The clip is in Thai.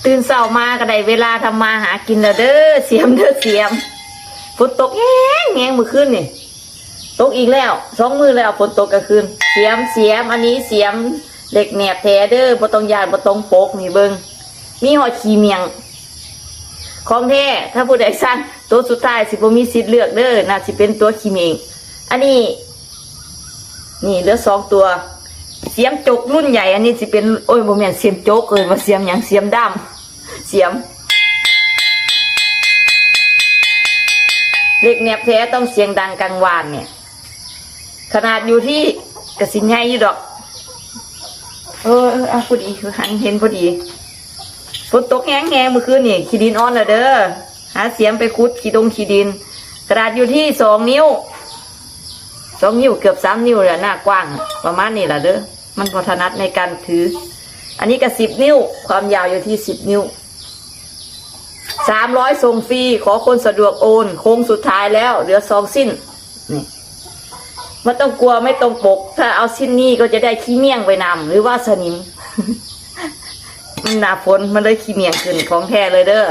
ตื่นเช้ามาก็ได้เวลาทำมาหากินแล้วเด้อเสียมเด้อเสียมฝนตกแง่เมื่อคืนนี่ตกอีกแล้ว2 มื้อแล้วฝนตกกลางคืนเสียมอันนี้เสียมเหล็กแหนบแท้เด้อบ่ต้องยานบ่ต้องปกนี่เบิ่งมีหอดขี้เมียงของแท้ถ้าผู้ใดสั่งตัวสุดท้ายสิบ่มีสิทธิ์เลือกเด้อน่าสิเป็นตัวขี้เมียงอันนี้นี่เหลือ2 ตัวเสียมจกรุ่นใหญ่อันนี้สิเป็นโอ้ยบ่แม่นเสียมจกเลยว่าเสียมหยังเสียมดำเสียมเหล็กแหนบแท้ต้องเสียงดังกลางวานเนี่ยขนาดอยู่ที่กระสินใหญ่อยู่ดอกพอดีหันเห็นพอดีฝนตกแห้งเมื่อคืนนี่ขี้ดินอ่อนแล้วเด้อหาเสียมไปขุดขี้ดินกระดาษอยู่ที่2 นิ้ว2 นิ้วเกือบ3 นิ้วเลยหน้ากว้างประมาณนี้แหละเด้อมันพอถนัดในการถืออันนี้ก็10 นิ้วความยาวอยู่ที่10 นิ้ว300ส่งฟรีขอคนสะดวกโอนโค้งสุดท้ายแล้วเหลือ2 สิ้นนี่ไม่ต้องกลัวไม่ต้องปกถ้าเอาสิ้นนี้ก็จะได้ขี้เมี่ยงไปนำหรือว่าสนิม มันหนาฝนมันเลยขี้เมี่ยงขึ้นของแท้เลยเด้อ